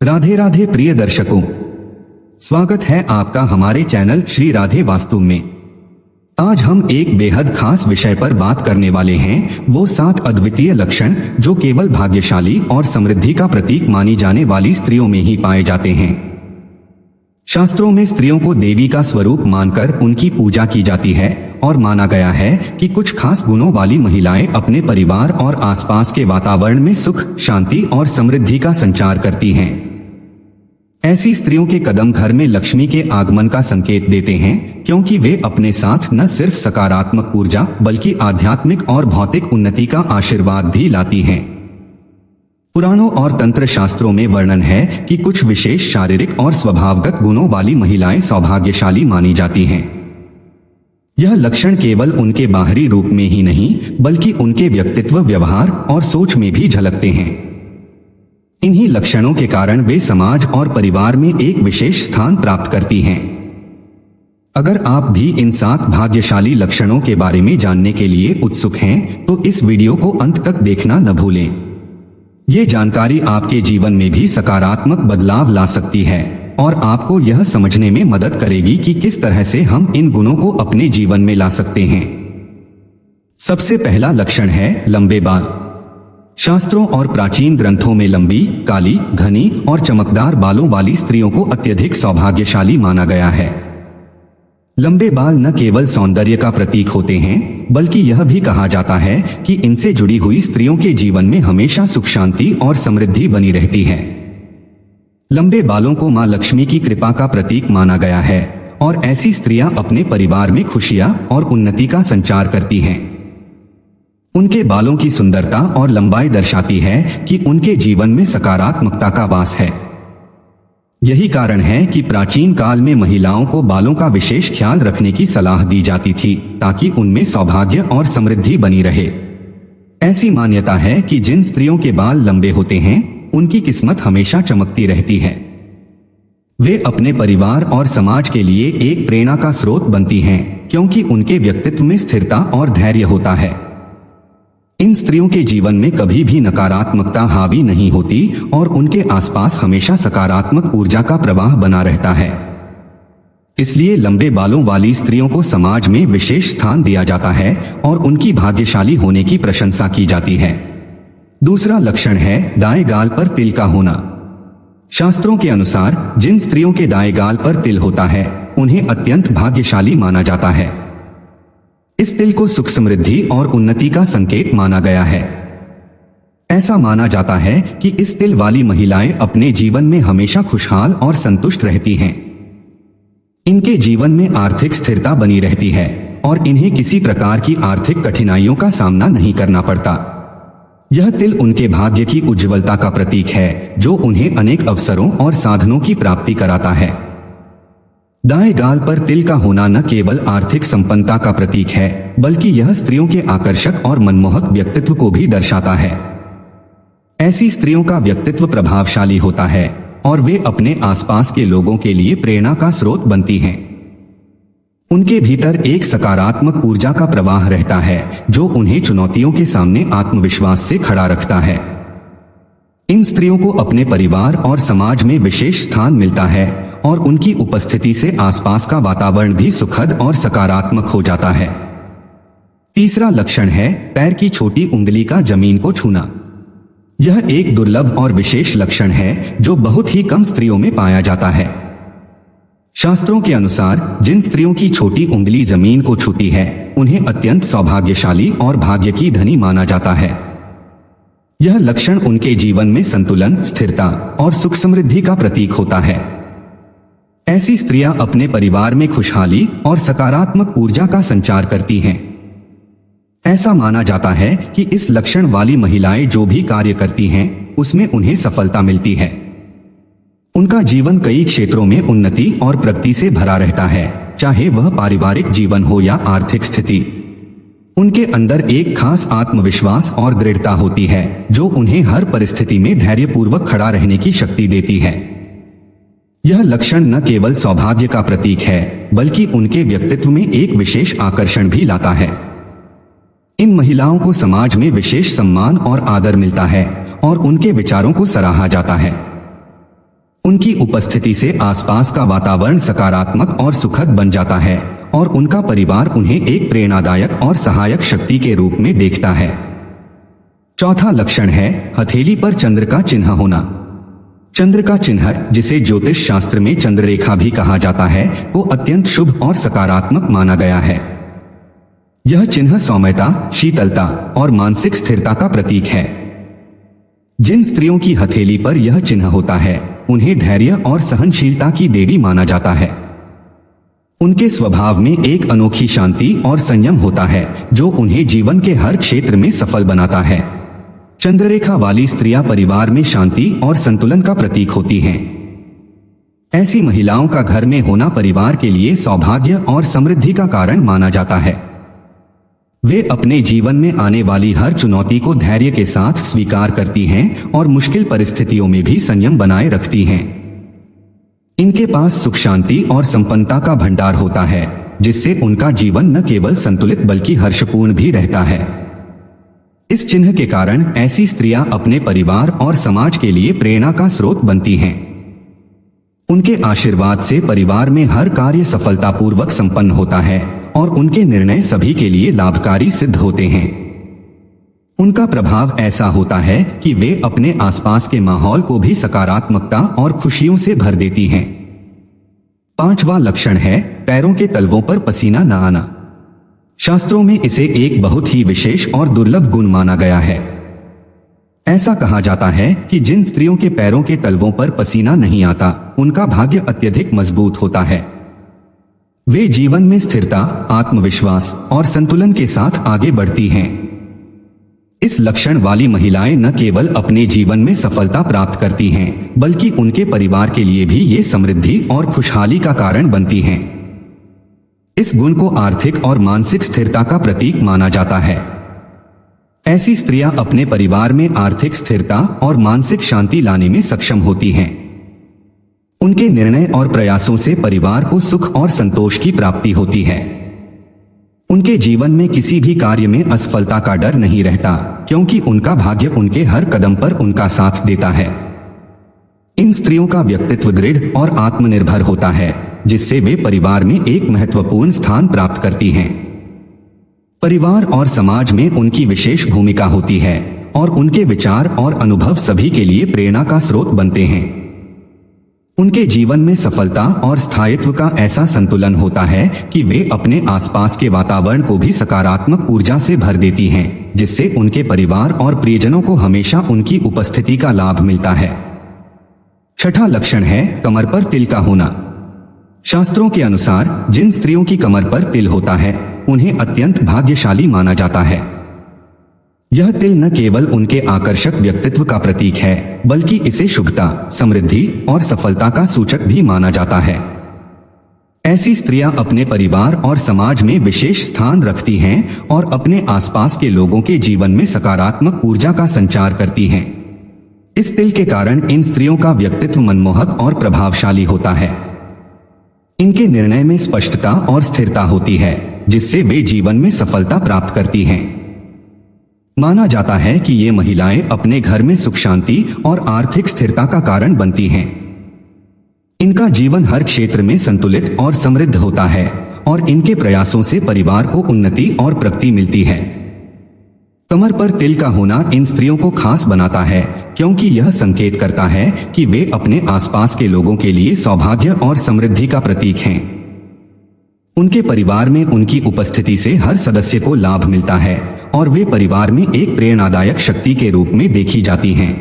राधे राधे प्रिय दर्शकों, स्वागत है आपका हमारे चैनल श्री राधे वास्तु में। आज हम एक बेहद खास विषय पर बात करने वाले हैं, वो 7 अद्वितीय लक्षण जो केवल भाग्यशाली और समृद्धि का प्रतीक मानी जाने वाली स्त्रियों में ही पाए जाते हैं। शास्त्रों में स्त्रियों को देवी का स्वरूप मानकर उनकी पूजा की जाती है और माना गया है कि कुछ खास गुणों वाली महिलाएं अपने परिवार और आसपास के वातावरण में सुख, शांति और समृद्धि का संचार करती हैं। ऐसी स्त्रियों के कदम घर में लक्ष्मी के आगमन का संकेत देते हैं, क्योंकि वे अपने साथ न सिर्फ सकारात्मक ऊर्जा बल्कि आध्यात्मिक और भौतिक उन्नति का आशीर्वाद भी लाती हैं। पुराणों और तंत्र शास्त्रों में वर्णन है कि कुछ विशेष शारीरिक और स्वभावगत गुणों वाली महिलाएं सौभाग्यशाली मानी जाती हैं। यह लक्षण केवल उनके बाहरी रूप में ही नहीं बल्कि उनके व्यक्तित्व, व्यवहार और सोच में भी झलकते हैं। इन्हीं लक्षणों के कारण वे समाज और परिवार में एक विशेष स्थान प्राप्त करती हैं। अगर आप भी इन 7 भाग्यशाली लक्षणों के बारे में जानने के लिए उत्सुक हैं, तो इस वीडियो को अंत तक देखना न भूलें। ये जानकारी आपके जीवन में भी सकारात्मक बदलाव ला सकती है और आपको यह समझने में मदद करेगी कि किस तरह से हम इन गुणों को अपने जीवन में ला सकते हैं। सबसे पहला लक्षण है लंबे बाल। शास्त्रों और प्राचीन ग्रंथों में लंबी, काली, घनी और चमकदार बालों वाली स्त्रियों को अत्यधिक सौभाग्यशाली माना गया है। लंबे बाल न केवल सौंदर्य का प्रतीक होते हैं, बल्कि यह भी कहा जाता है कि इनसे जुड़ी हुई स्त्रियों के जीवन में हमेशा सुख, शांति और समृद्धि बनी रहती है। लंबे बालों को मां लक्ष्मी की कृपा का प्रतीक माना गया है और ऐसी स्त्रियां अपने परिवार में खुशियां और उन्नति का संचार करती हैं। उनके बालों की सुंदरता और लंबाई दर्शाती है कि उनके जीवन में सकारात्मकता का वास है। यही कारण है कि प्राचीन काल में महिलाओं को बालों का विशेष ख्याल रखने की सलाह दी जाती थी, ताकि उनमें सौभाग्य और समृद्धि बनी रहे। ऐसी मान्यता है कि जिन स्त्रियों के बाल लंबे होते हैं, उनकी किस्मत हमेशा चमकती रहती है। वे अपने परिवार और समाज के लिए एक प्रेरणा का स्रोत बनती हैं, क्योंकि उनके व्यक्तित्व में स्थिरता और धैर्य होता है। इन स्त्रियों के जीवन में कभी भी नकारात्मकता हावी नहीं होती और उनके आसपास हमेशा सकारात्मक ऊर्जा का प्रवाह बना रहता है। इसलिए लंबे बालों वाली स्त्रियों को समाज में विशेष स्थान दिया जाता है और उनकी भाग्यशाली होने की प्रशंसा की जाती है। दूसरा लक्षण है दाएं गाल पर तिल का होना। शास्त्रों के अनुसार जिन स्त्रियों के दाएं गाल पर तिल होता है, उन्हें अत्यंत भाग्यशाली माना जाता है। इस तिल को सुख, समृद्धि और उन्नति का संकेत माना गया है। ऐसा माना जाता है कि इस तिल वाली महिलाएं अपने जीवन में हमेशा खुशहाल और संतुष्ट रहती हैं। इनके जीवन में आर्थिक स्थिरता बनी रहती है और इन्हें किसी प्रकार की आर्थिक कठिनाइयों का सामना नहीं करना पड़ता। यह तिल उनके भाग्य की उज्ज्वलता का प्रतीक है, जो उन्हें अनेक अवसरों और साधनों की प्राप्ति कराता है। दाएं गाल पर तिल का होना न केवल आर्थिक संपन्नता का प्रतीक है, बल्कि यह स्त्रियों के आकर्षक और मनमोहक व्यक्तित्व को भी दर्शाता है। ऐसी स्त्रियों का व्यक्तित्व प्रभावशाली होता है और वे अपने आसपास के लोगों के लिए प्रेरणा का स्रोत बनती हैं। उनके भीतर एक सकारात्मक ऊर्जा का प्रवाह रहता है, जो उन्हें चुनौतियों के सामने आत्मविश्वास से खड़ा रखता है। इन स्त्रियों को अपने परिवार और समाज में विशेष स्थान मिलता है और उनकी उपस्थिति से आसपास का वातावरण भी सुखद और सकारात्मक हो जाता है। तीसरा लक्षण है पैर की छोटी उंगली का जमीन को छूना। यह एक दुर्लभ और विशेष लक्षण है जो बहुत ही कम स्त्रियों में पाया जाता है। शास्त्रों के अनुसार जिन स्त्रियों की छोटी उंगली जमीन को छूती है, उन्हें अत्यंत सौभाग्यशाली और भाग्य की धनी माना जाता है। यह लक्षण उनके जीवन में संतुलन, स्थिरता और सुख, समृद्धि का प्रतीक होता है। ऐसी स्त्रियां अपने परिवार में खुशहाली और सकारात्मक ऊर्जा का संचार करती हैं। ऐसा माना जाता है कि इस लक्षण वाली महिलाएं जो भी कार्य करती हैं, उसमें उन्हें सफलता मिलती है। उनका जीवन कई क्षेत्रों में उन्नति और प्रगति से भरा रहता है, चाहे वह पारिवारिक जीवन हो या आर्थिक स्थिति। उनके अंदर एक खास आत्मविश्वास और दृढ़ता होती है, जो उन्हें हर परिस्थिति में धैर्यपूर्वक खड़ा रहने की शक्ति देती है। यह लक्षण न केवल सौभाग्य का प्रतीक है, बल्कि उनके व्यक्तित्व में एक विशेष आकर्षण भी लाता है। इन महिलाओं को समाज में विशेष सम्मान और आदर मिलता है और उनके विचारों को सराहा जाता है। उनकी उपस्थिति से आसपास का वातावरण सकारात्मक और सुखद बन जाता है और उनका परिवार उन्हें एक प्रेरणादायक और सहायक शक्ति के रूप में देखता है। चौथा लक्षण है हथेली पर चंद्र का चिन्ह होना। चंद्र का चिन्ह, जिसे ज्योतिष शास्त्र में चंद्ररेखा भी कहा जाता है, को अत्यंत शुभ और सकारात्मक माना गया है। यह चिन्ह सौम्यता, शीतलता और मानसिक स्थिरता का प्रतीक है। जिन स्त्रियों की हथेली पर यह चिन्ह होता है उन्हें धैर्य और सहनशीलता की देवी माना जाता है। उनके स्वभाव में एक अनोखी शांति और संयम होता है जो उन्हें जीवन के हर क्षेत्र में सफल बनाता है। चंद्ररेखा वाली स्त्रियां परिवार में शांति और संतुलन का प्रतीक होती हैं। ऐसी महिलाओं का घर में होना परिवार के लिए सौभाग्य और समृद्धि का कारण माना जाता है। वे अपने जीवन में आने वाली हर चुनौती को धैर्य के साथ स्वीकार करती हैं और मुश्किल परिस्थितियों में भी संयम बनाए रखती हैं। इनके पास सुख शांति और संपन्नता का भंडार होता है, जिससे उनका जीवन न केवल संतुलित बल्कि हर्षपूर्ण भी रहता है। इस चिन्ह के कारण ऐसी स्त्रियां अपने परिवार और समाज के लिए प्रेरणा का स्रोत बनती हैं। उनके आशीर्वाद से परिवार में हर कार्य सफलतापूर्वक संपन्न होता है और उनके निर्णय सभी के लिए लाभकारी सिद्ध होते हैं। उनका प्रभाव ऐसा होता है कि वे अपने आसपास के माहौल को भी सकारात्मकता और खुशियों से भर देती हैं। पांचवा लक्षण है पैरों के तलवों पर पसीना न आना। शास्त्रों में इसे एक बहुत ही विशेष और दुर्लभ गुण माना गया है। ऐसा कहा जाता है कि जिन स्त्रियों के पैरों के तलवों पर पसीना नहीं आता उनका भाग्य अत्यधिक मजबूत होता है। वे जीवन में स्थिरता, आत्मविश्वास और संतुलन के साथ आगे बढ़ती हैं। इस लक्षण वाली महिलाएं न केवल अपने जीवन में सफलता प्राप्त करती हैं, बल्कि उनके परिवार के लिए भी ये समृद्धि और खुशहाली का कारण बनती हैं। इस गुण को आर्थिक और मानसिक स्थिरता का प्रतीक माना जाता है। ऐसी स्त्रियां अपने परिवार में आर्थिक स्थिरता और मानसिक शांति लाने में सक्षम होती हैं। उनके निर्णय और प्रयासों से परिवार को सुख और संतोष की प्राप्ति होती है। उनके जीवन में किसी भी कार्य में असफलता का डर नहीं रहता, क्योंकि उनका भाग्य उनके हर कदम पर उनका साथ देता है। इन स्त्रियों का व्यक्तित्व दृढ़ और आत्मनिर्भर होता है, जिससे वे परिवार में एक महत्वपूर्ण स्थान प्राप्त करती हैं। परिवार और समाज में उनकी विशेष भूमिका होती है और उनके विचार और अनुभव सभी के लिए प्रेरणा का स्रोत बनते हैं। उनके जीवन में सफलता और स्थायित्व का ऐसा संतुलन होता है कि वे अपने आसपास के वातावरण को भी सकारात्मक ऊर्जा से भर देती हैं, जिससे उनके परिवार और प्रियजनों को हमेशा उनकी उपस्थिति का लाभ मिलता है। छठा लक्षण है कमर पर तिल का होना। शास्त्रों के अनुसार जिन स्त्रियों की कमर पर तिल होता है उन्हें अत्यंत भाग्यशाली माना जाता है। यह तिल न केवल उनके आकर्षक व्यक्तित्व का प्रतीक है, बल्कि इसे शुभता, समृद्धि और सफलता का सूचक भी माना जाता है। ऐसी स्त्रियां अपने परिवार और समाज में विशेष स्थान रखती हैं और अपने आसपास के लोगों के जीवन में सकारात्मक ऊर्जा का संचार करती हैं। इस तिल के कारण इन स्त्रियों का व्यक्तित्व मनमोहक और प्रभावशाली होता है। इनके निर्णय में स्पष्टता और स्थिरता होती है, जिससे वे जीवन में सफलता प्राप्त करती हैं। माना जाता है कि ये महिलाएं अपने घर में सुख शांति और आर्थिक स्थिरता का कारण बनती हैं। इनका जीवन हर क्षेत्र में संतुलित और समृद्ध होता है और इनके प्रयासों से परिवार को उन्नति और प्रगति मिलती है। कमर पर तिल का होना इन स्त्रियों को खास बनाता है, क्योंकि यह संकेत करता है कि वे अपने आसपास के लोगों के लिए सौभाग्य और समृद्धि का प्रतीक हैं। उनके परिवार में उनकी उपस्थिति से हर सदस्य को लाभ मिलता है और वे परिवार में एक प्रेरणादायक शक्ति के रूप में देखी जाती हैं।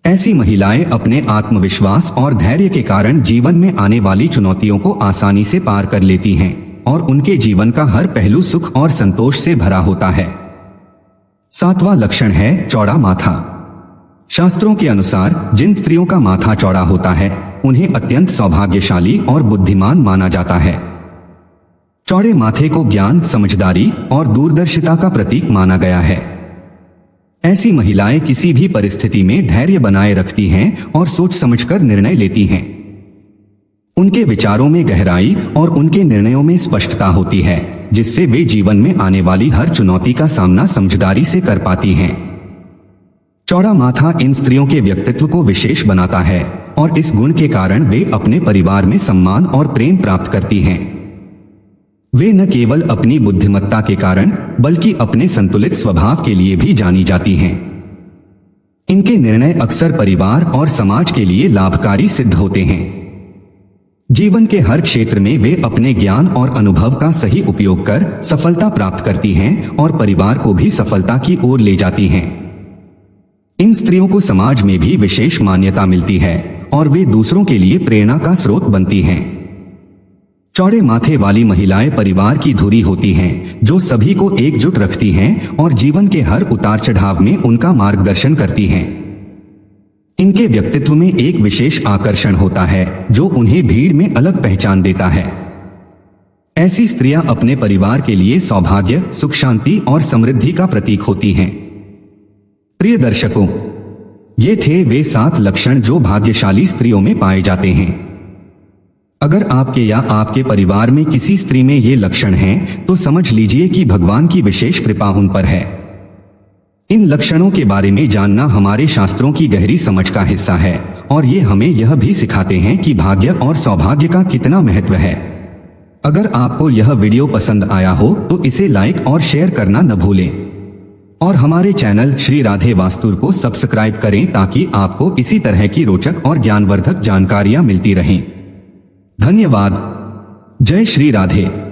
ऐसी महिलाएं अपने आत्मविश्वास और धैर्य के कारण जीवन में आने वाली चुनौतियों को आसानी से पार कर लेती हैं और उनके जीवन का हर पहलू सुख और संतोष से भरा होता है। सातवां लक्षण है चौड़ा माथा। शास्त्रों के अनुसार जिन स्त्रियों का माथा चौड़ा होता है उन्हें अत्यंत सौभाग्यशाली और बुद्धिमान माना जाता है। चौड़े माथे को ज्ञान, समझदारी और दूरदर्शिता का प्रतीक माना गया है। ऐसी महिलाएं किसी भी परिस्थिति में धैर्य बनाए रखती हैं और सोच समझकर निर्णय लेती हैं। उनके विचारों में गहराई और उनके निर्णयों में स्पष्टता होती है, जिससे वे जीवन में आने वाली हर चुनौती का सामना समझदारी से कर पाती हैं। चौड़ा माथा इन स्त्रियों के व्यक्तित्व को विशेष बनाता है और इस गुण के कारण वे अपने परिवार में सम्मान और प्रेम प्राप्त करती हैं। वे न केवल अपनी बुद्धिमत्ता के कारण बल्कि अपने संतुलित स्वभाव के लिए भी जानी जाती हैं। इनके निर्णय अक्सर परिवार और समाज के लिए लाभकारी सिद्ध होते हैं। जीवन के हर क्षेत्र में वे अपने ज्ञान और अनुभव का सही उपयोग कर सफलता प्राप्त करती हैं और परिवार को भी सफलता की ओर ले जाती हैं। इन स्त्रियों को समाज में भी विशेष मान्यता मिलती है और वे दूसरों के लिए प्रेरणा का स्रोत बनती हैं। चौड़े माथे वाली महिलाएं परिवार की धुरी होती हैं, जो सभी को एकजुट रखती हैं और जीवन के हर उतार चढ़ाव में उनका मार्गदर्शन करती हैं। इनके व्यक्तित्व में एक विशेष आकर्षण होता है जो उन्हें भीड़ में अलग पहचान देता है। ऐसी स्त्रियां अपने परिवार के लिए सौभाग्य, सुख शांति और समृद्धि का प्रतीक होती हैं। प्रिय दर्शकों, ये थे वे 7 लक्षण जो भाग्यशाली स्त्रियों में पाए जाते हैं। अगर आपके या आपके परिवार में किसी स्त्री में ये लक्षण हैं, तो समझ लीजिए कि भगवान की विशेष कृपा उन पर है। इन लक्षणों के बारे में जानना हमारे शास्त्रों की गहरी समझ का हिस्सा है और ये हमें यह भी सिखाते हैं कि भाग्य और सौभाग्य का कितना महत्व है। अगर आपको यह वीडियो पसंद आया हो तो इसे लाइक और शेयर करना न भूलें और हमारे चैनल श्री राधे वास्तु को सब्सक्राइब करें ताकि आपको इसी तरह की रोचक और ज्ञानवर्धक जानकारियां मिलती रहें। धन्यवाद। जय श्री राधे।